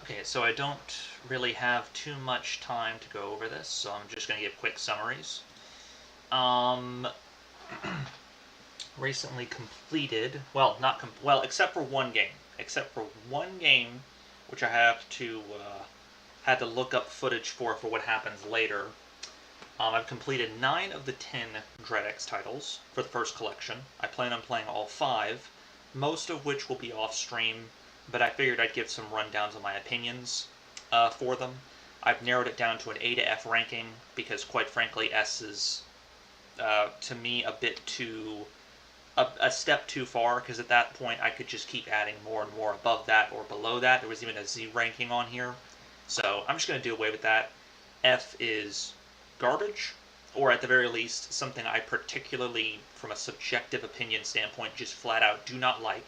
Okay, so I don't really have too much time to go over this, so I'm just going to give quick summaries. Um, Recently completed, well, not well, except for one game. Except for one game, which I have to had to look up footage for what happens later. I've completed 9 of the 10 DreadX titles for the first collection. I plan on playing all 5, most of which will be off stream, but I figured I'd give some rundowns of my opinions for them. I've narrowed it down to an A to F ranking because, quite frankly, S is, to me, a bit too a step too far, because at that point I could just keep adding more and more above that or below that. There was even a Z ranking on here. So I'm just going to do away with that. F is garbage, or at the very least, something I particularly, from a subjective opinion standpoint, just flat out do not like,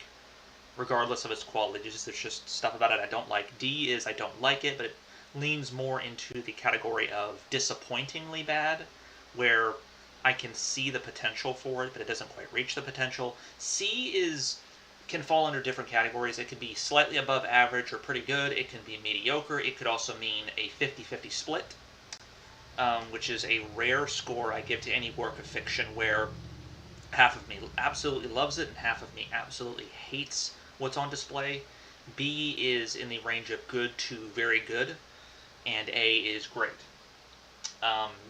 regardless of its quality. There's just stuff about it I don't like. D is I don't like it, but it leans more into the category of disappointingly bad, where I can see the potential for it, but it doesn't quite reach the potential. C can fall under different categories. It could be slightly above average or pretty good. It can be mediocre. It could also mean a 50-50 split, which is a rare score I give to any work of fiction where half of me absolutely loves it and half of me absolutely hates what's on display. B is in the range of good to very good, and A is great.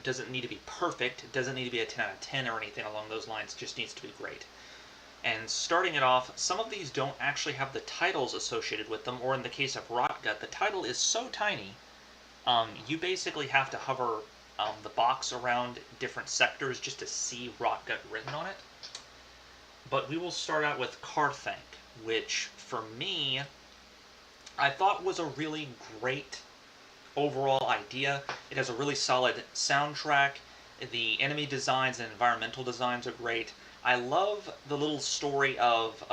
Doesn't need to be perfect, it doesn't need to be a 10 out of 10 or anything along those lines, it just needs to be great. And starting it off, some of these don't actually have the titles associated with them, or in the case of Rotgut, the title is so tiny, you basically have to hover the box around different sectors just to see Rotgut written on it. But we will start out with Carthank, which, for me, I thought was a really great overall idea. It has a really solid soundtrack. The enemy designs and environmental designs are great. I love the little story of,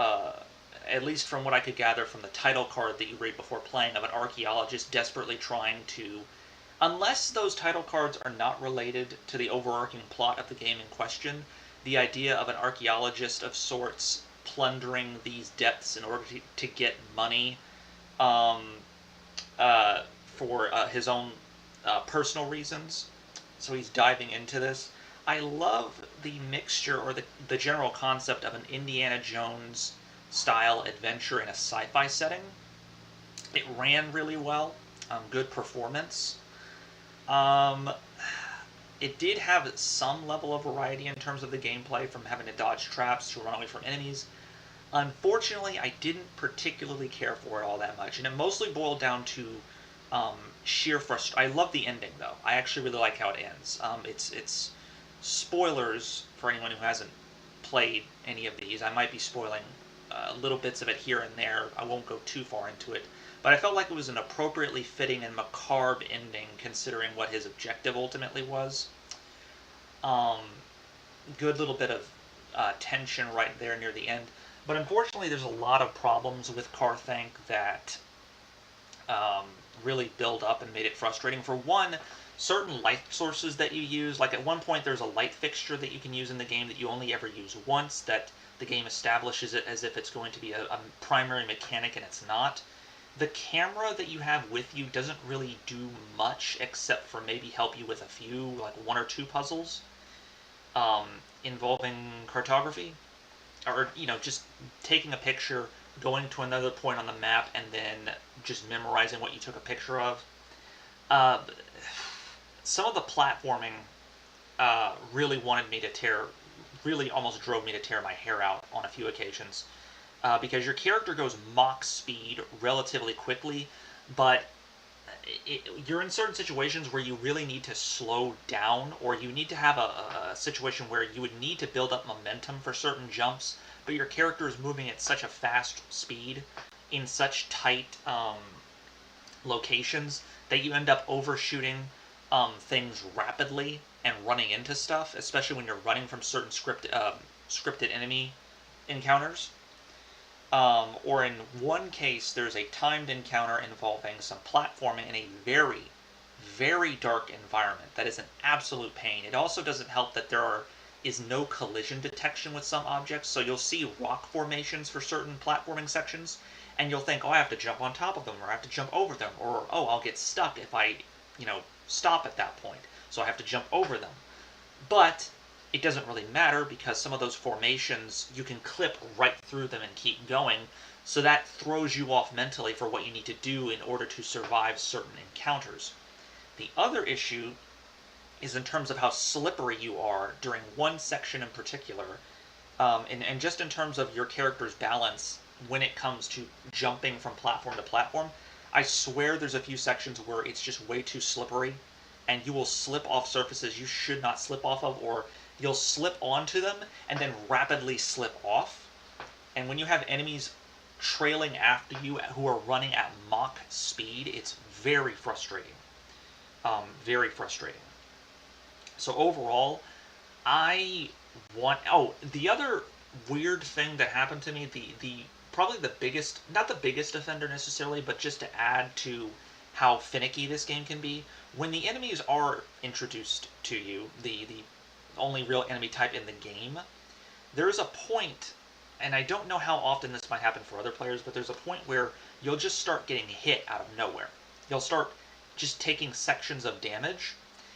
at least from what I could gather from the title card that you read before playing, of an archaeologist desperately trying to, unless those title cards are not related to the overarching plot of the game in question, the idea of an archaeologist of sorts plundering these depths in order to get money um, for his own personal reasons. So he's diving into this. I love the mixture, or the general concept of an Indiana Jones style adventure in a sci-fi setting. It ran really well. Good performance. Um, it did have some level of variety in terms of the gameplay, from having to dodge traps to run away from enemies. Unfortunately, I didn't particularly care for it all that much, and it mostly boiled down to sheer frustration. I love the ending, though. I actually really like how it ends. It's spoilers for anyone who hasn't played any of these. I might be spoiling little bits of it here and there. I won't go too far into it. But I felt like it was an appropriately fitting and macabre ending, considering what his objective ultimately was. Um, Good little bit of tension right there near the end. But unfortunately, there's a lot of problems with Carthank that um, really build up and made it frustrating. For one, certain light sources that you use, like at one point there's a light fixture that you can use in the game that you only ever use once, that the game establishes it as if it's going to be a primary mechanic, and it's not. The camera that you have with you doesn't really do much except for maybe help you with a few, like 1 or 2 puzzles um, involving cartography, or just taking a picture, going to another point on the map, and then just memorizing what you took a picture of. Uh, some of the platforming really almost drove me to tear my hair out on a few occasions, because your character goes Mach speed relatively quickly, but you're in certain situations where you really need to slow down, or you need to have a situation where you would need to build up momentum for certain jumps, but your character is moving at such a fast speed in such tight locations that you end up overshooting things rapidly and running into stuff, especially when you're running from certain scripted enemy encounters. Or in one case, there's a timed encounter involving some platforming in a very, very dark environment. That is an absolute pain. It also doesn't help that is no collision detection with some objects, so you'll see rock formations for certain platforming sections, and you'll think, oh, I have to jump on top of them, or I have to jump over them, or oh, I'll get stuck if I, stop at that point, so I have to jump over them. But it doesn't really matter because some of those formations, you can clip right through them and keep going, so that throws you off mentally for what you need to do in order to survive certain encounters. The other issue is in terms of how slippery you are during one section in particular, and just in terms of your character's balance when it comes to jumping from platform to platform. I swear there's a few sections where it's just way too slippery, and you will slip off surfaces you should not slip off of, or you'll slip onto them and then rapidly slip off. And when you have enemies trailing after you who are running at Mach speed, it's very frustrating. Very frustrating. So overall, I want... Oh, the other weird thing that happened to me, the probably the biggest, not the biggest offender necessarily, but just to add to how finicky this game can be, when the enemies are introduced to you, the only real enemy type in the game, there's a point, and I don't know how often this might happen for other players, but there's a point where you'll just start getting hit out of nowhere. You'll start just taking sections of damage,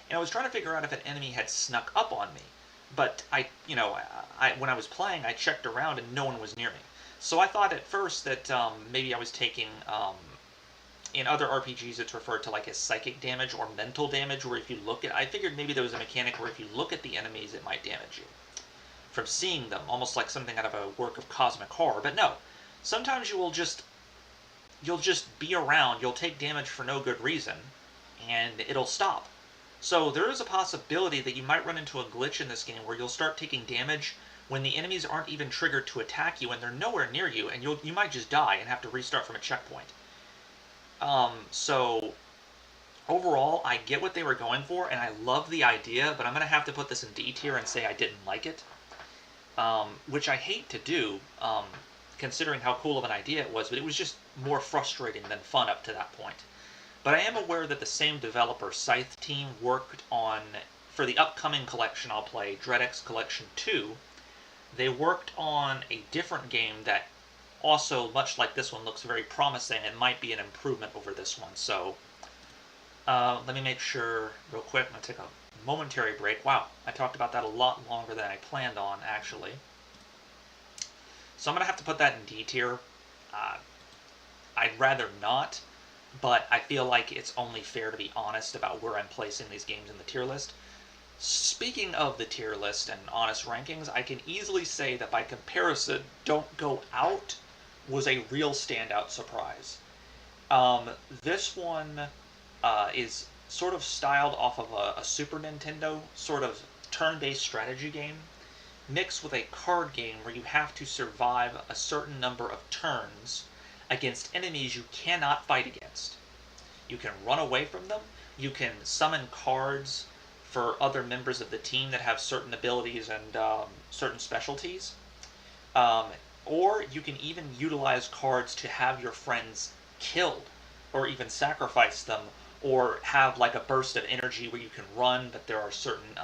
and I was trying to figure out if an enemy had snuck up on me, but when I was playing, I checked around and no one was near me. So I thought at first that maybe I was taking, in other RPGs it's referred to like as psychic damage or mental damage, where if you look at, I figured maybe there was a mechanic where if you look at the enemies it might damage you from seeing them, almost like something out of a work of cosmic horror. But no, sometimes you'll just be around, you'll take damage for no good reason, and it'll stop. So there is a possibility that you might run into a glitch in this game where you'll start taking damage when the enemies aren't even triggered to attack you and they're nowhere near you, and you might just die and have to restart from a checkpoint. So overall, I get what they were going for, and I love the idea, but I'm going to have to put this in D tier and say I didn't like it, which I hate to do, considering how cool of an idea it was, but it was just more frustrating than fun up to that point. But I am aware that the same developer, Scythe Team, worked on, for the upcoming collection I'll play, DreadX Collection 2, they worked on a different game that also, much like this one, looks very promising and might be an improvement over this one. So, let me make sure real quick. I'm going to take a momentary break. Wow, I talked about that a lot longer than I planned on, actually. So I'm going to have to put that in D tier. I'd rather not, but I feel like it's only fair to be honest about where I'm placing these games in the tier list. Speaking of the tier list and honest rankings, I can easily say that by comparison, Don't Go Out was a real standout surprise. This one is sort of styled off of a Super Nintendo sort of turn-based strategy game, mixed with a card game where you have to survive a certain number of turns against enemies you cannot fight against. You can run away from them, you can summon cards for other members of the team that have certain abilities and certain specialties. Or you can even utilize cards to have your friends killed, or even sacrifice them, or have like a burst of energy where you can run, but there are certain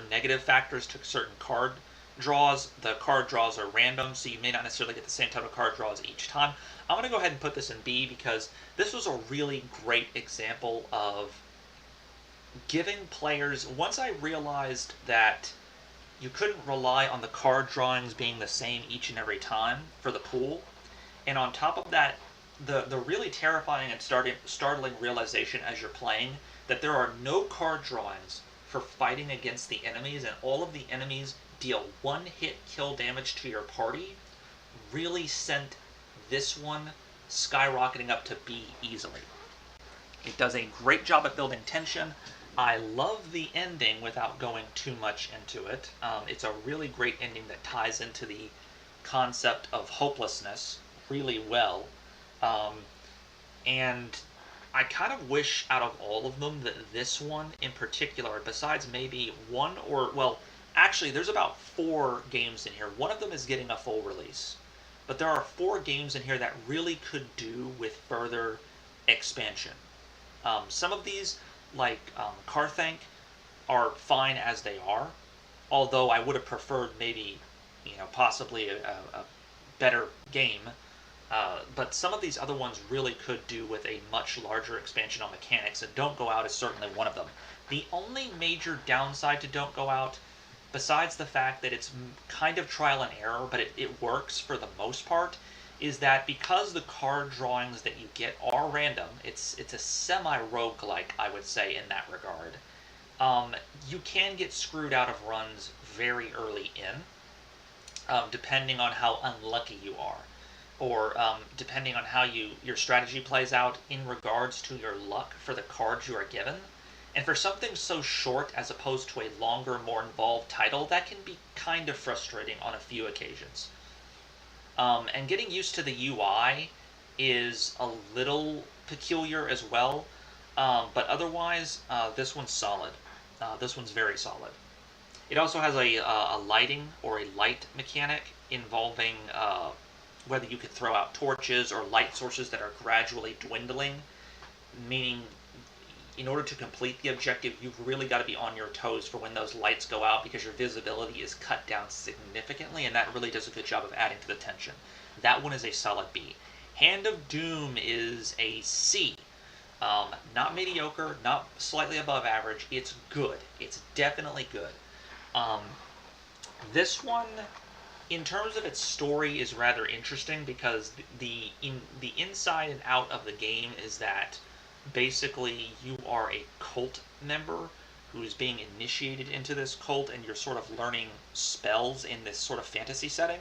negative factors to certain card draws. The card draws are random, so you may not necessarily get the same type of card draws each time. I'm going to go ahead and put this in B because this was a really great example of giving players, once I realized that you couldn't rely on the card drawings being the same each and every time for the pool, and on top of that, the really terrifying and startling realization as you're playing that there are no card drawings for fighting against the enemies, and all of the enemies deal one-hit kill damage to your party, really sent this one skyrocketing up to B easily. It does a great job at building tension. I love the ending without going too much into it. It's a really great ending that ties into the concept of hopelessness really well. And I kind of wish out of all of them that this one in particular, besides maybe one or, well, actually there's about 4 games in here. One of them is getting a full release. But there are 4 games in here that really could do with further expansion. Some of these, like Carthank, are fine as they are, although I would have preferred maybe, possibly a better game. But some of these other ones really could do with a much larger expansion on mechanics, and Don't Go Out is certainly one of them. The only major downside to Don't Go Out, besides the fact that it's kind of trial and error, but it works for the most part, is that because the card drawings that you get are random, it's a semi-roguelike, I would say, in that regard. You can get screwed out of runs very early in, depending on how unlucky you are, or depending on how your strategy plays out in regards to your luck for the cards you are given. And for something so short as opposed to a longer, more involved title, that can be kind of frustrating on a few occasions. And getting used to the UI is a little peculiar as well, but otherwise, this one's solid. This one's very solid. It also has a lighting or a light mechanic involving whether you can throw out torches or light sources that are gradually dwindling, meaning in order to complete the objective, you've really got to be on your toes for when those lights go out because your visibility is cut down significantly, and that really does a good job of adding to the tension. That one is a solid B. Hand of Doom is a C. Not mediocre, not slightly above average. It's good. It's definitely good. This one, in terms of its story, is rather interesting because the inside and out of the game is that basically you are a cult member who is being initiated into this cult, and you're sort of learning spells in this sort of fantasy setting.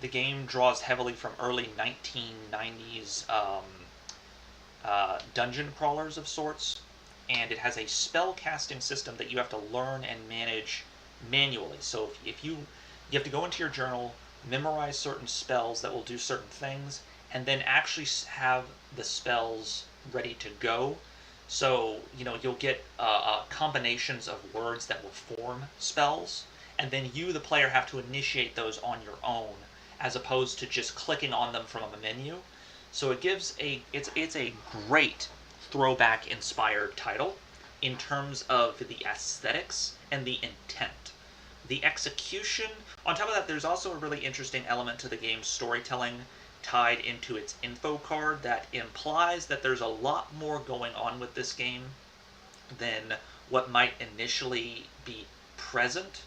The game draws heavily from early 1990s dungeon crawlers of sorts, and it has a spell casting system that you have to learn and manage manually. So if you have to go into your journal, memorize certain spells that will do certain things, and then actually have the spells ready to go. So, you'll get combinations of words that will form spells, and then you, the player, have to initiate those on your own, as opposed to just clicking on them from a menu. So it gives it's a great throwback inspired title in terms of the aesthetics and the intent. The execution, on top of that, there's also a really interesting element to the game's storytelling tied into its info card that implies that there's a lot more going on with this game than what might initially be present.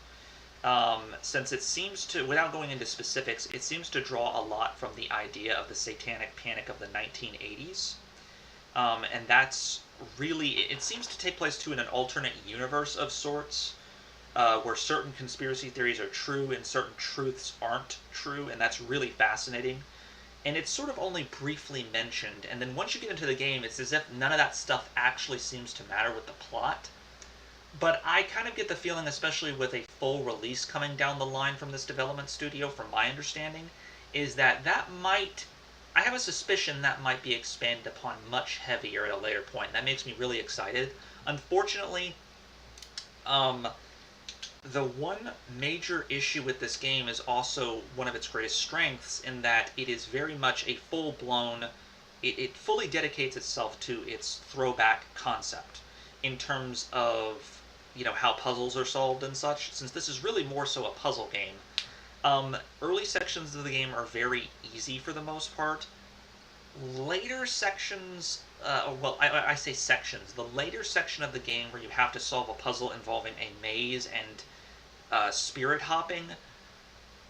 Since it seems to, without going into specifics, it seems to draw a lot from the idea of the satanic panic of the 1980s. And that's really, it seems to take place too in an alternate universe of sorts, where certain conspiracy theories are true and certain truths aren't true, and that's really fascinating. And it's sort of only briefly mentioned, and then once you get into the game, it's as if none of that stuff actually seems to matter with the plot. But I kind of get the feeling, especially with a full release coming down the line from this development studio, from my understanding, is that might, I have a suspicion that might be expanded upon much heavier at a later point. That makes me really excited. Unfortunately, the one major issue with this game is also one of its greatest strengths, in that it is very much a full-blown, it fully dedicates itself to its throwback concept in terms of, how puzzles are solved and such, since this is really more so a puzzle game. Early sections of the game are very easy for the most part. Later sections, I say sections, the later section of the game where you have to solve a puzzle involving a maze and spirit hopping,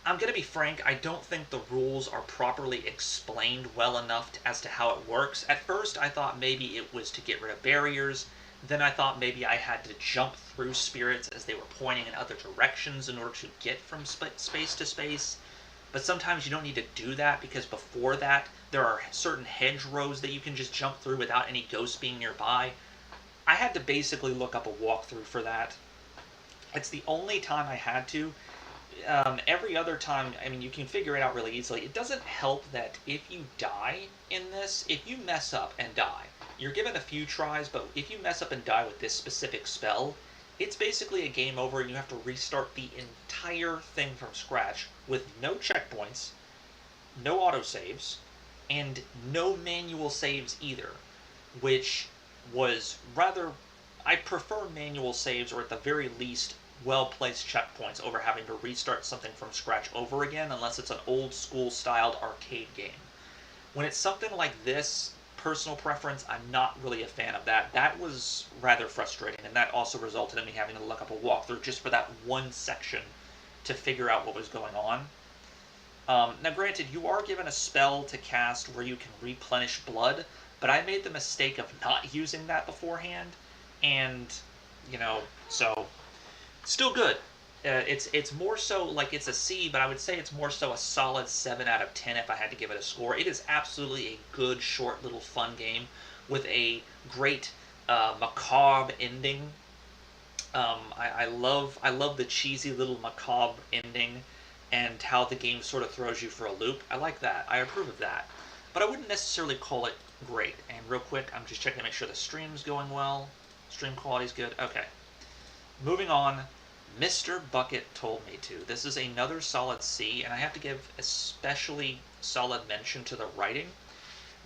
I'm going to be frank, I don't think the rules are properly explained well enough as to how it works. At first I thought maybe it was to get rid of barriers, then I thought maybe I had to jump through spirits as they were pointing in other directions in order to get from space to space. But sometimes you don't need to do that, because before that there are certain hedgerows that you can just jump through without any ghosts being nearby. I had to basically look up a walkthrough for that. It's the only time I had to. Every other time, you can figure it out really easily. It doesn't help that if you die in this, if you mess up and die, you're given a few tries, but if you mess up and die with this specific spell, it's basically a game over and you have to restart the entire thing from scratch with no checkpoints, no autosaves, and no manual saves either, which was rather... I prefer manual saves, or at the very least well-placed checkpoints, over having to restart something from scratch over again, unless it's an old-school styled arcade game. When it's something like this, personal preference, I'm not really a fan of that. That was rather frustrating, and that also resulted in me having to look up a walkthrough just for that one section to figure out what was going on. Now, granted, you are given a spell to cast where you can replenish blood, but I made the mistake of not using that beforehand, and, so, still good. It's more so like it's a C, but I would say it's more so a solid 7 out of 10 if I had to give it a score. It is absolutely a good, short, little fun game with a great macabre ending. I love the cheesy little macabre ending and how the game sort of throws you for a loop. I like that. I approve of that. But I wouldn't necessarily call it great. And real quick, I'm just checking to make sure the stream's going well. Stream quality's good. Okay. Moving on. Mr. Bucket Told Me To. This is another solid C, and I have to give especially solid mention to the writing.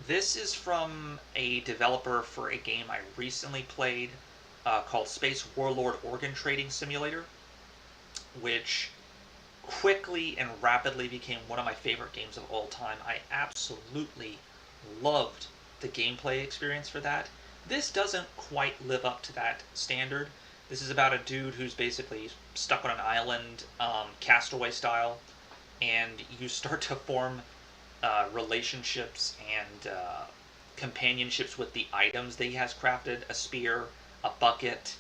This is from a developer for a game I recently played called Space Warlord Organ Trading Simulator, which quickly and rapidly became one of my favorite games of all time. I absolutely loved the gameplay experience for that. This doesn't quite live up to that standard. This is about a dude who's basically stuck on an island, castaway style, and you start to form relationships and companionships with the items that he has crafted: a spear, a bucket,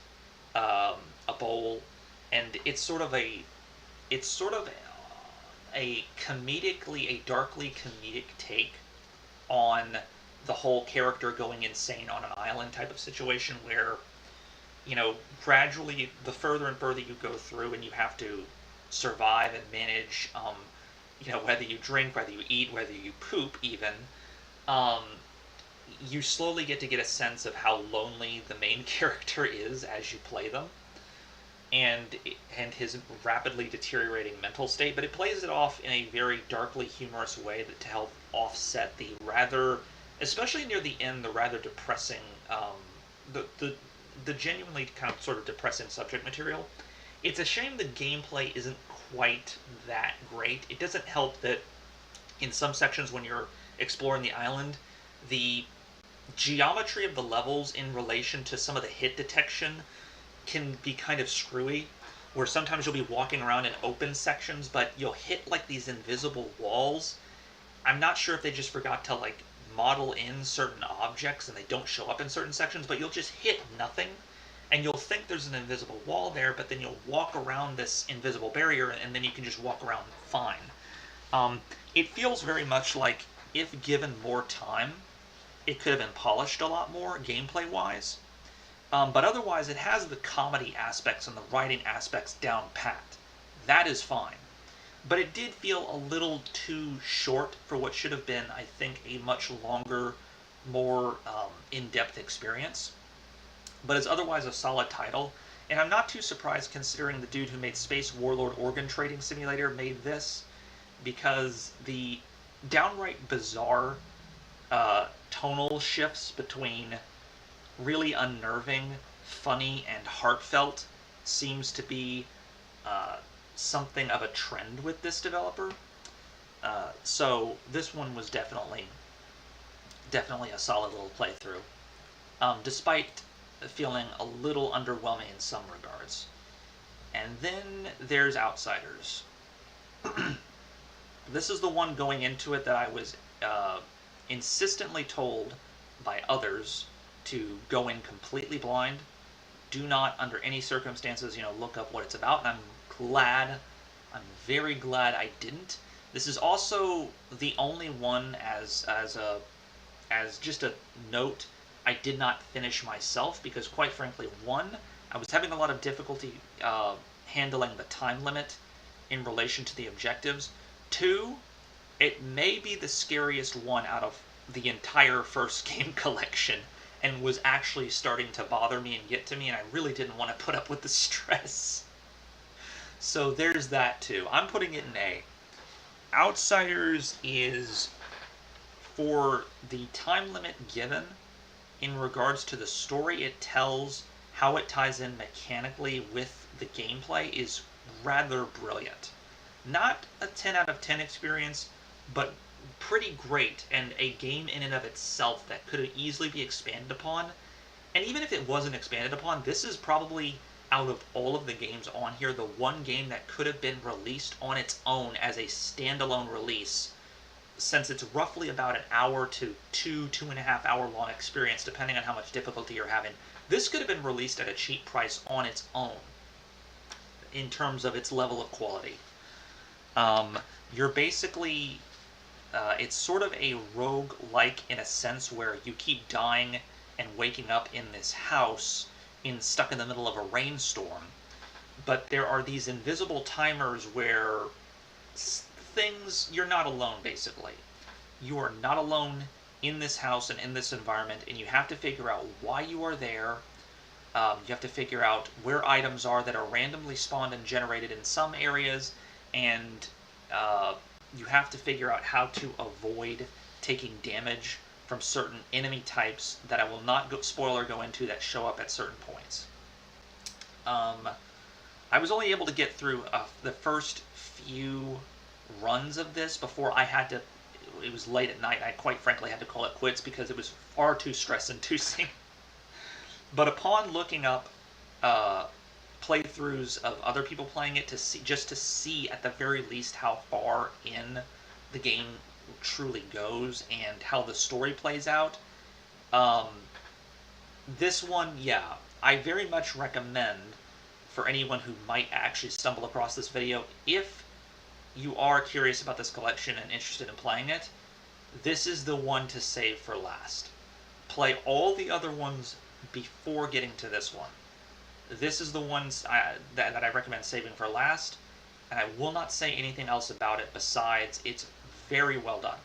a bowl, and it's sort of a a darkly comedic take on the whole character going insane on an island type of situation where, gradually the further and further you go through and you have to survive and manage, whether you drink, whether you eat, whether you poop even, you slowly get a sense of how lonely the main character is as you play them, and his rapidly deteriorating mental state. But it plays it off in a very darkly humorous way to help offset the rather, especially near the end, the rather depressing, the genuinely kind of sort of depressing subject material. It's a shame the gameplay isn't quite that great. It doesn't help that in some sections when you're exploring the island, the geometry of the levels in relation to some of the hit detection can be kind of screwy, where sometimes you'll be walking around in open sections, but you'll hit like these invisible walls. I'm not sure if they just forgot to like model in certain objects and they don't show up in certain sections, but you'll just hit nothing and you'll think there's an invisible wall there, but then you'll walk around this invisible barrier and then you can just walk around fine. It feels very much like, if given more time, it could have been polished a lot more gameplay wise. But otherwise, it has the comedy aspects and the writing aspects down pat. That is fine. But it did feel a little too short for what should have been, I think, a much longer, more in-depth experience. But it's otherwise a solid title, and I'm not too surprised considering the dude who made Space Warlord Organ Trading Simulator made this, because the downright bizarre tonal shifts between really unnerving, funny, and heartfelt seems to be something of a trend with this developer. So this one was definitely a solid little playthrough, despite feeling a little underwhelming in some regards. And then there's Outsiders. This is the one going into it that I was insistently told by others to go in completely blind. Do not, under any circumstances, look up what it's about. And I'm very glad I didn't. This is also the only one, as just a note, I did not finish myself because, quite frankly, one, I was having a lot of difficulty handling the time limit in relation to the objectives. Two, it may be the scariest one out of the entire first game collection, and was actually starting to bother me and get to me, and I really didn't want to put up with the stress. So there's that too. I'm putting it in A. Outsiders is, for the time limit given, in regards to the story it tells, how it ties in mechanically with the gameplay, is rather brilliant. Not a 10 out of 10 experience, but pretty great, and a game in and of itself that could easily be expanded upon. And even if it wasn't expanded upon, this is probably, out of all of the games on here, the one game that could have been released on its own as a standalone release, since it's roughly about an hour to 2.5 hour long experience, depending on how much difficulty you're having. This could have been released at a cheap price on its own, in terms of its level of quality. You're basically, it's sort of a rogue-like in a sense, where you keep dying and waking up in this house, stuck in the middle of a rainstorm. But there are these invisible timers where you're not alone, basically. You are not alone in this house and in this environment, and you have to figure out why you are there. You have to figure out where items are that are randomly spawned and generated in some areas, and you have to figure out how to avoid taking damage from certain enemy types that I will not go into, that show up at certain points. I was only able to get through the first few runs of this before I had to. It was late at night. I quite frankly had to call it quits because it was far too stress-inducing. But upon looking up playthroughs of other people playing it, just to see at the very least how far in the game truly goes and how the story plays out, this one, yeah, I very much recommend for anyone who might actually stumble across this video. If you are curious about this collection and interested in playing it, this is the one to save for last. Play all the other ones before getting to this one. This is the ones that I recommend saving for last, and I will not say anything else about it besides it's very well done,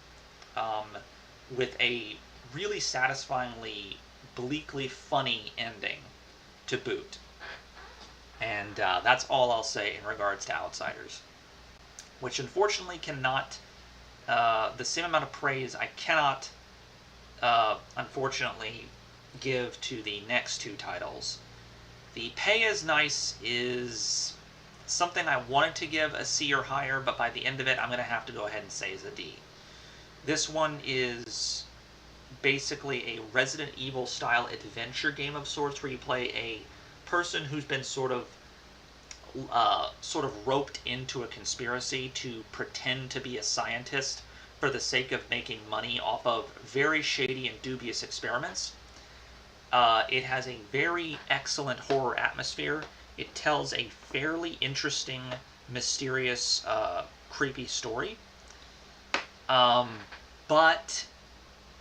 with a really satisfyingly, bleakly funny ending to boot. And that's all I'll say in regards to Outsiders, which unfortunately cannot, the same amount of praise I cannot, unfortunately, give to the next two titles. The Pay Is Nice is something I wanted to give a C or higher, but by the end of it, I'm going to have to go ahead and say is a D. This one is basically a Resident Evil style adventure game of sorts, where you play a person who's been sort of roped into a conspiracy to pretend to be a scientist for the sake of making money off of very shady and dubious experiments. It has a very excellent horror atmosphere. It tells a fairly interesting, mysterious, creepy story. But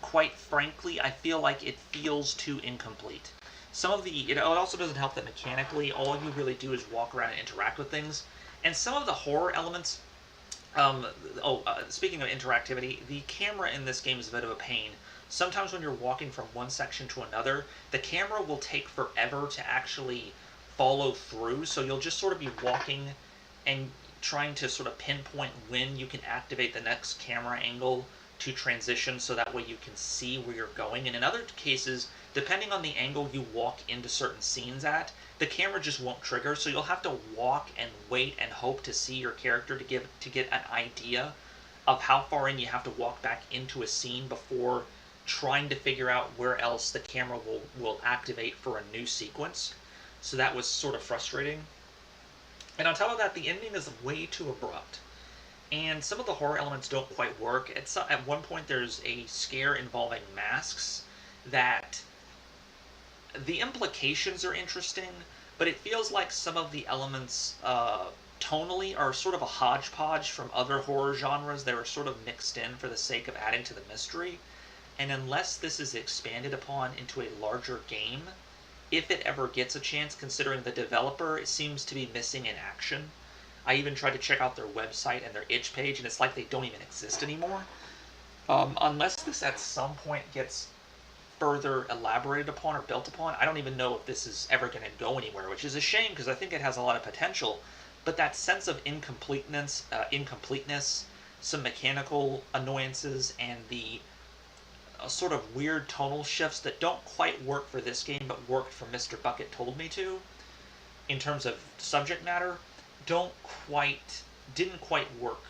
quite frankly, I feel like it feels too incomplete. It also doesn't help that mechanically, all you really do is walk around and interact with things. And some of the horror elements, speaking of interactivity, the camera in this game is a bit of a pain. Sometimes when you're walking from one section to another, the camera will take forever to actually follow through, so you'll just sort of be walking and trying to sort of pinpoint when you can activate the next camera angle to transition, so that way you can see where you're going. And in other cases, depending on the angle you walk into certain scenes at, the camera just won't trigger, so you'll have to walk and wait and hope to see your character to get an idea of how far in you have to walk back into a scene before trying to figure out where else the camera will activate for a new sequence. So that was sort of frustrating. And on top of that, the ending is way too abrupt. And some of the horror elements don't quite work. At one point, there's a scare involving masks that the implications are interesting, but it feels like some of the elements tonally are sort of a hodgepodge from other horror genres that are sort of mixed in for the sake of adding to the mystery. And unless this is expanded upon into a larger game, if it ever gets a chance, considering the developer seems to be missing in action. I even tried to check out their website and their itch page, and it's like they don't even exist anymore. Unless this at some point gets further elaborated upon or built upon, I don't even know if this is ever going to go anywhere, which is a shame because I think it has a lot of potential. But that sense of incompleteness, some mechanical annoyances, and the sort of weird tonal shifts that don't quite work for this game but worked for Mr. Bucket Told Me To, in terms of subject matter, didn't quite work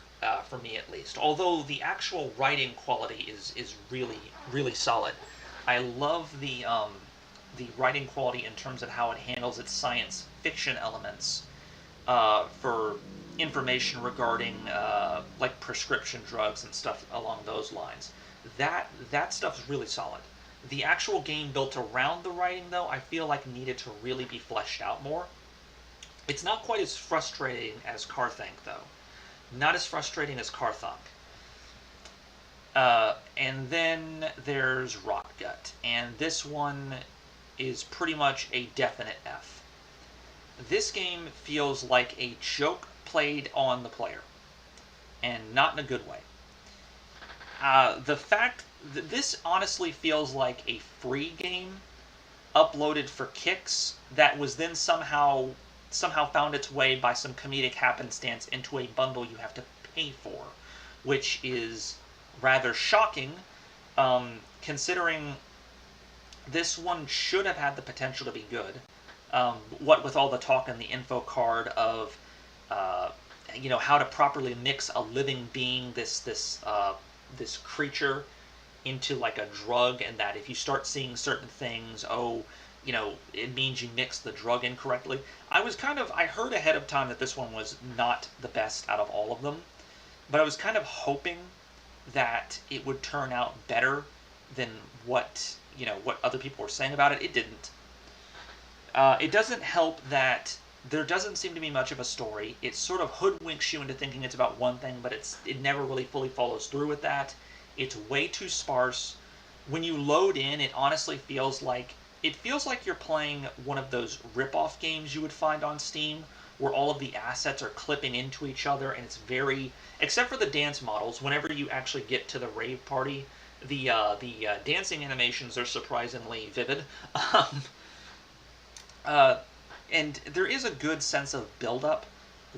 for me at least. Although the actual writing quality is really really solid. I love the writing quality in terms of how it handles its science fiction elements for information regarding like prescription drugs and stuff along those lines. That stuff is really solid. The actual game built around the writing, though, I feel like needed to really be fleshed out more. It's not quite as frustrating as Carthank, though. Not as frustrating as Carthunk. And then there's Rotgut, and this one is pretty much a definite F. This game feels like a joke played on the player, and not in a good way. The fact that this honestly feels like a free game uploaded for kicks that was then somehow found its way by some comedic happenstance into a bundle you have to pay for, which is rather shocking, considering this one should have had the potential to be good. What with all the talk in the info card of how to properly mix a living being, this creature, into like a drug, and that if you start seeing certain things, it means you mixed the drug incorrectly. I heard ahead of time that this one was not the best out of all of them, but I was kind of hoping that it would turn out better than what other people were saying about it. It didn't. It doesn't help that there doesn't seem to be much of a story. It sort of hoodwinks you into thinking it's about one thing, but it never really fully follows through with that. It's way too sparse. When you load in, it honestly feels like you're playing one of those rip-off games you would find on Steam, where all of the assets are clipping into each other, and it's very, except for the dance models, whenever you actually get to the rave party, the dancing animations are surprisingly vivid. And there is a good sense of build-up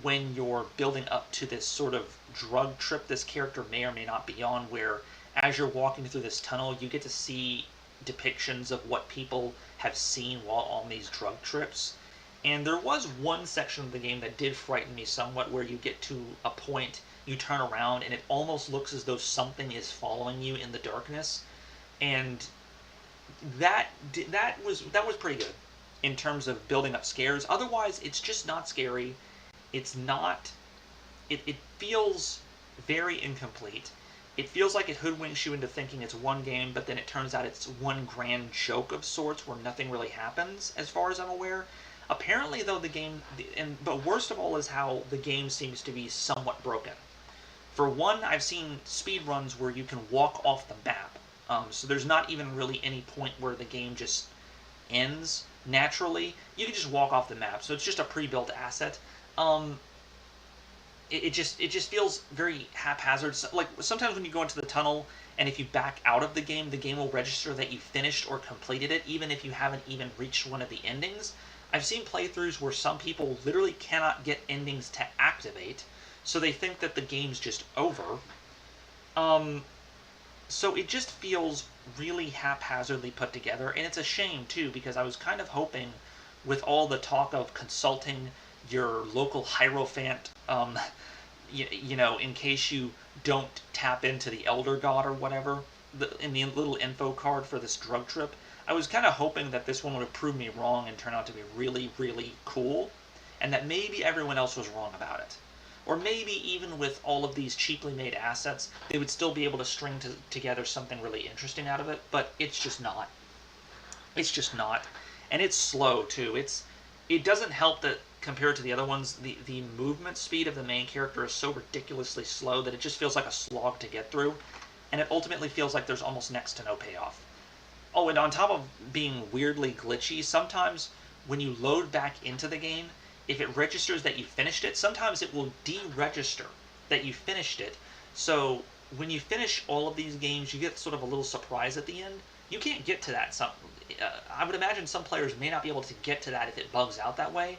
when you're building up to this sort of drug trip this character may or may not be on, where as you're walking through this tunnel, you get to see depictions of what people have seen while on these drug trips. And there was one section of the game that did frighten me somewhat, where you get to a point, you turn around, and it almost looks as though something is following you in the darkness. And that was pretty good in terms of building up scares. Otherwise, it's just not scary. It's not... It feels very incomplete. It feels like it hoodwinks you into thinking it's one game, but then it turns out it's one grand joke of sorts where nothing really happens, as far as I'm aware. Apparently, though, but worst of all is how the game seems to be somewhat broken. For one, I've seen speedruns where you can walk off the map. So there's not even really any point where the game just ends naturally. You can just walk off the map, so it's just a pre-built asset. It just feels very haphazard. Like, sometimes when you go into the tunnel, and if you back out of the game will register that you finished or completed it, even if you haven't even reached one of the endings. I've seen playthroughs where some people literally cannot get endings to activate, so they think that the game's just over. So it just feels really haphazardly put together, and it's a shame, too, because I was kind of hoping, with all the talk of consulting your local Hierophant, in case you don't tap into the Elder God or whatever, in the little info card for this drug trip, I was kind of hoping that this one would have proved me wrong and turn out to be really, really cool, and that maybe everyone else was wrong about it. Or maybe even with all of these cheaply made assets, they would still be able to string together something really interesting out of it, but it's just not. It's just not. And it's slow, too. It doesn't help that, compared to the other ones, the movement speed of the main character is so ridiculously slow that it just feels like a slog to get through, and it ultimately feels like there's almost next to no payoff. Oh, and on top of being weirdly glitchy, sometimes when you load back into the game, if it registers that you finished it, sometimes it will deregister that you finished it. So when you finish all of these games, you get sort of a little surprise at the end. You can't get to that. I would imagine some players may not be able to get to that if it bugs out that way.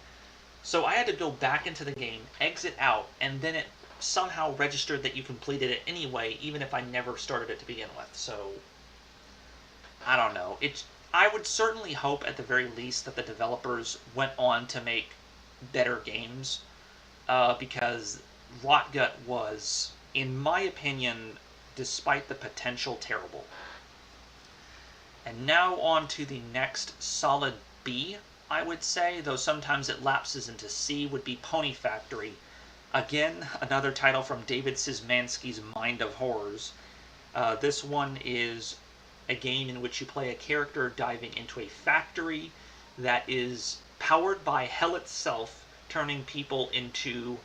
So I had to go back into the game, exit out, and then it somehow registered that you completed it anyway, even if I never started it to begin with. So I don't know. I would certainly hope, at the very least, that the developers went on to make better games, because Rotgut was, in my opinion, despite the potential, terrible. And now on to the next solid B, I would say, though sometimes it lapses into C, would be Pony Factory. Again, another title from David Szymanski's Mind of Horrors. This one is a game in which you play a character diving into a factory that is powered by hell itself, turning people into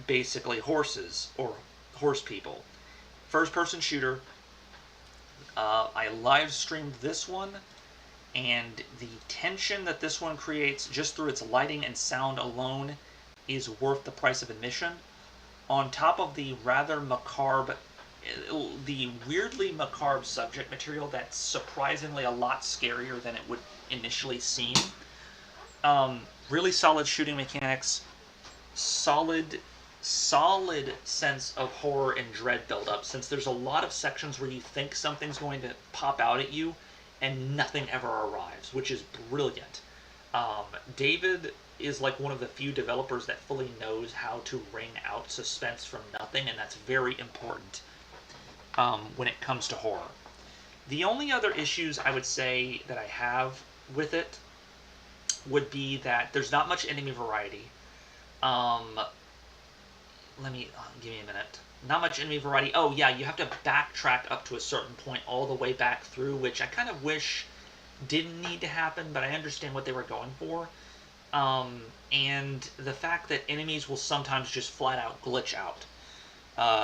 basically horses, or horse people. First-person shooter. I live streamed this one, and the tension that this one creates just through its lighting and sound alone is worth the price of admission. On top of the rather macabre, the weirdly macabre subject material that's surprisingly a lot scarier than it would initially seem. Really solid shooting mechanics, solid sense of horror and dread buildup, since there's a lot of sections where you think something's going to pop out at you and nothing ever arrives, which is brilliant. David is like one of the few developers that fully knows how to wring out suspense from nothing, and that's very important when it comes to horror. The only other issues I would say that I have with it would be that there's not much enemy variety. Give me a minute. Not much enemy variety. Oh, yeah, you have to backtrack up to a certain point all the way back through, which I kind of wish didn't need to happen, but I understand what they were going for. And the fact that enemies will sometimes just flat out glitch out.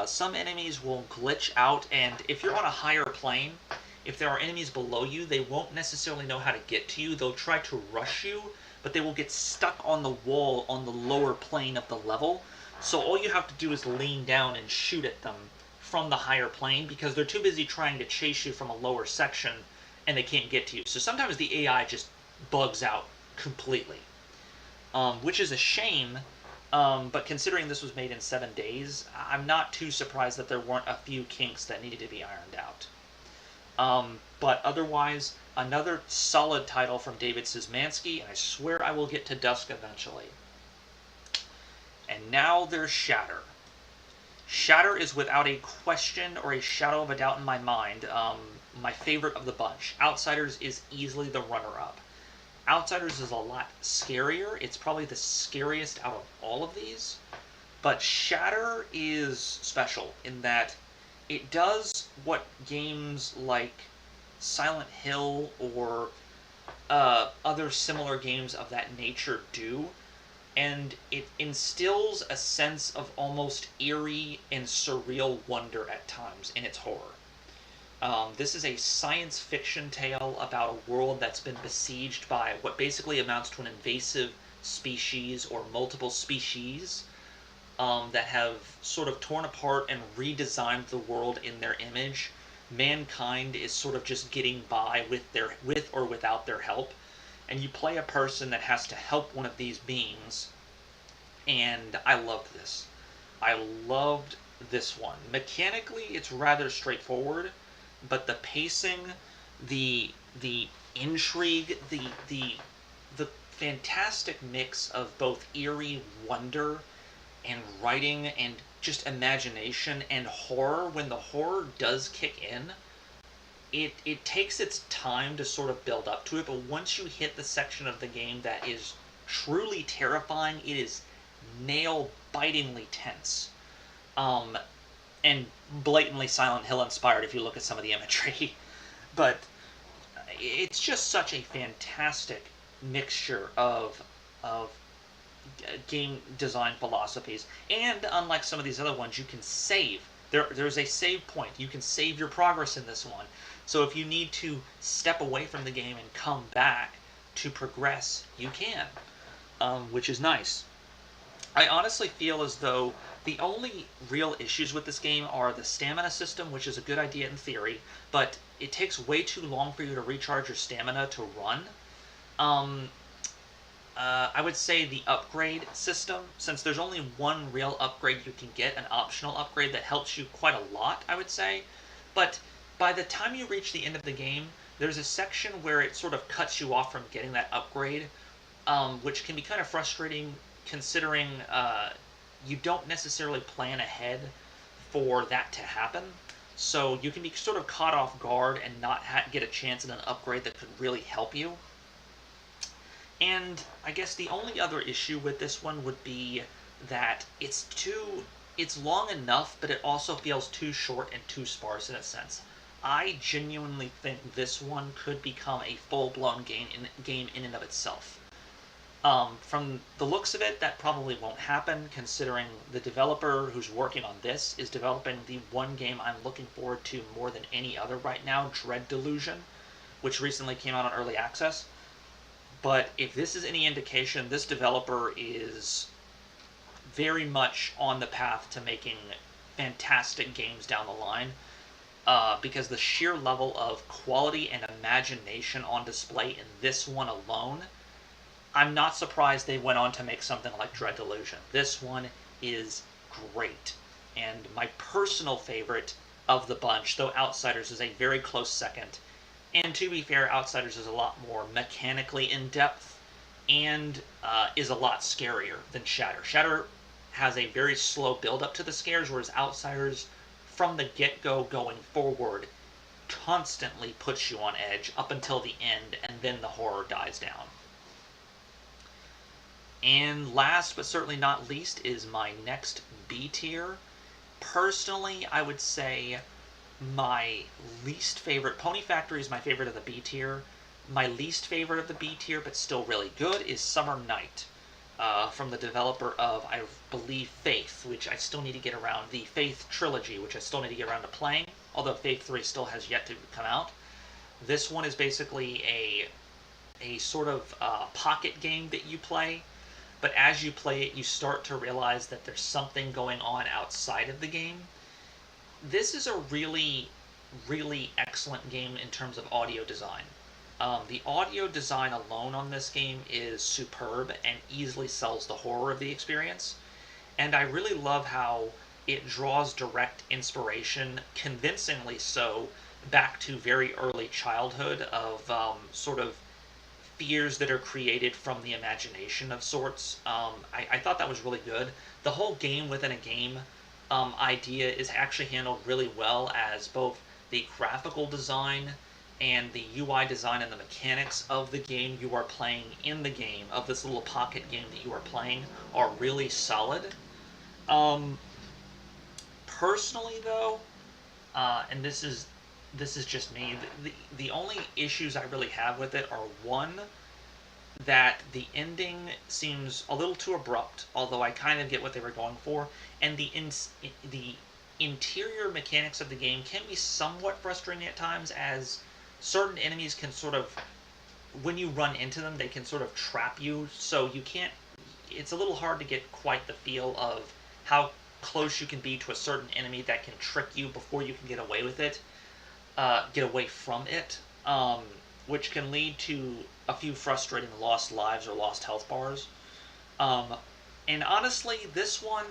Some enemies will glitch out, and if you're on a higher plane, if there are enemies below you, they won't necessarily know how to get to you. They'll try to rush you, but they will get stuck on the wall on the lower plane of the level. So all you have to do is lean down and shoot at them from the higher plane, because they're too busy trying to chase you from a lower section and they can't get to you. So sometimes the AI just bugs out completely, which is a shame, but considering this was made in 7 days, I'm not too surprised that there weren't a few kinks that needed to be ironed out. But otherwise, another solid title from David Szymanski, and I swear I will get to Dusk eventually. And now there's Shatter. Shatter is without a question or a shadow of a doubt in my mind my favorite of the bunch. Outsiders is easily the runner-up. Outsiders is a lot scarier. It's probably the scariest out of all of these. But Shatter is special in that it does what games like Silent Hill or other similar games of that nature do, and it instills a sense of almost eerie and surreal wonder at times in its horror. This is a science fiction tale about a world that's been besieged by what basically amounts to an invasive species or multiple species that have sort of torn apart and redesigned the world in their image. Mankind is sort of just getting by with or without their help, and you play a person that has to help one of these beings, and I loved this. I loved this one. Mechanically, it's rather straightforward, but the pacing, the intrigue, the fantastic mix of both eerie wonder and writing and just imagination and horror, when the horror does kick in, it takes its time to sort of build up to it, but once you hit the section of the game that is truly terrifying, it is nail-bitingly tense. And blatantly Silent Hill inspired if you look at some of the imagery. But it's just such a fantastic mixture of game design philosophies. And unlike some of these other ones, you can save. There's a save point. You can save your progress in this one. So if you need to step away from the game and come back to progress, you can, which is nice. I honestly feel as though the only real issues with this game are the stamina system, which is a good idea in theory, but it takes way too long for you to recharge your stamina to run. I would say the upgrade system, since there's only one real upgrade you can get, an optional upgrade that helps you quite a lot, I would say. But by the time you reach the end of the game, there's a section where it sort of cuts you off from getting that upgrade, which can be kind of frustrating considering you don't necessarily plan ahead for that to happen. So you can be sort of caught off guard and not get a chance at an upgrade that could really help you. And I guess the only other issue with this one would be that it's long enough, but it also feels too short and too sparse in a sense. I genuinely think this one could become a full-blown game in and of itself. From the looks of it, that probably won't happen, considering the developer who's working on this is developing the one game I'm looking forward to more than any other right now, Dread Delusion, which recently came out on Early Access. But if this is any indication, this developer is very much on the path to making fantastic games down the line, because the sheer level of quality and imagination on display in this one alone, I'm not surprised they went on to make something like Dread Delusion. This one is great, and my personal favorite of the bunch, though Outsiders is a very close second. And to be fair, Outsiders is a lot more mechanically in-depth and is a lot scarier than Shatter. Shatter has a very slow build-up to the scares, whereas Outsiders, from the get-go going forward, constantly puts you on edge up until the end, and then the horror dies down. And last but certainly not least is my next B tier. Personally, I would say my least favorite, Pony Factory is my favorite of the B tier. My least favorite of the B tier, but still really good, is Summer Night, from the developer of, I believe, Faith, which I still need to get around, the Faith trilogy, which I still need to get around to playing, although Faith 3 still has yet to come out. This one is basically a sort of pocket game that you play, but as you play it, you start to realize that there's something going on outside of the game. This is a really, really excellent game in terms of audio design. The audio design alone on this game is superb and easily sells the horror of the experience. And I really love how it draws direct inspiration, convincingly so, back to very early childhood of sort of fears that are created from the imagination of sorts. I thought that was really good. The whole game within a game idea is actually handled really well, as both the graphical design and the UI design and the mechanics of the game you are playing in the game, of this little pocket game that you are playing, are really solid. Personally, though, and this is just me, the only issues I really have with it are, one, that the ending seems a little too abrupt, although I kind of get what they were going for, and the interior mechanics of the game can be somewhat frustrating at times, as certain enemies can sort of, when you run into them, they can sort of trap you, so you can't, it's a little hard to get quite the feel of how close you can be to a certain enemy that can trick you before you can get away with it, get away from it, which can lead to a few frustrating lost lives or lost health bars. And honestly, this one,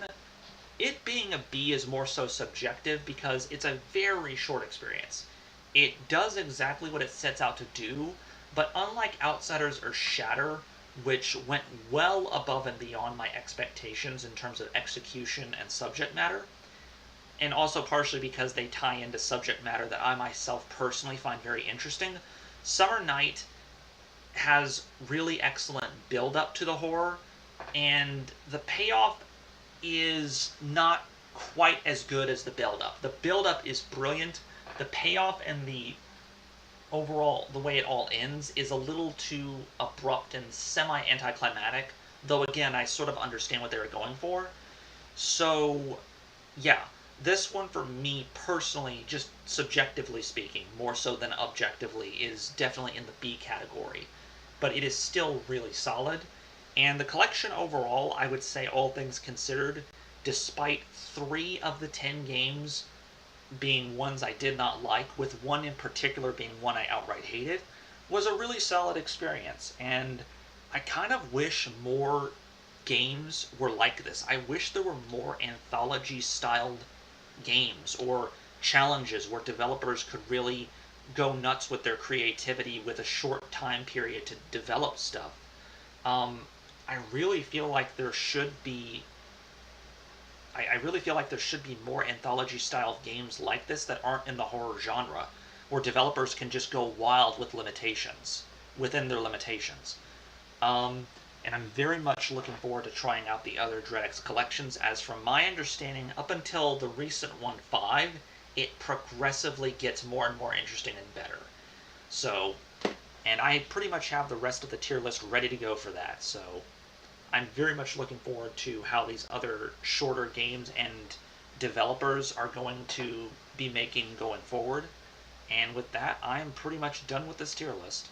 it being a B is more so subjective because it's a very short experience. It does exactly what it sets out to do, but unlike Outsiders or Shatter, which went well above and beyond my expectations in terms of execution and subject matter, and also partially because they tie into subject matter that I myself personally find very interesting, Summer Night has really excellent build-up to the horror, and the payoff is not quite as good as the build-up. The build-up is brilliant. The payoff and the overall, the way it all ends, is a little too abrupt and semi-anticlimactic, though again, I sort of understand what they were going for. So, yeah, this one for me personally, just subjectively speaking, more so than objectively, is definitely in the B category. But it is still really solid. And the collection overall, I would say, all things considered, despite 3 of the 10 games being ones I did not like, with one in particular being one I outright hated, was a really solid experience. And I kind of wish more games were like this. I wish there were more anthology-styled games or challenges where developers could really go nuts with their creativity with a short time period to develop stuff. I really feel like there should be I really feel like there should be more anthology-style games like this that aren't in the horror genre, where developers can just go wild with limitations, within their limitations. Um, and I'm very much looking forward to trying out the other DreadX collections, as from my understanding, up until the recent 1.5, it progressively gets more and more interesting and better. So, and I pretty much have the rest of the tier list ready to go for that, so I'm very much looking forward to how these other shorter games and developers are going to be making going forward. And with that, I am pretty much done with this tier list.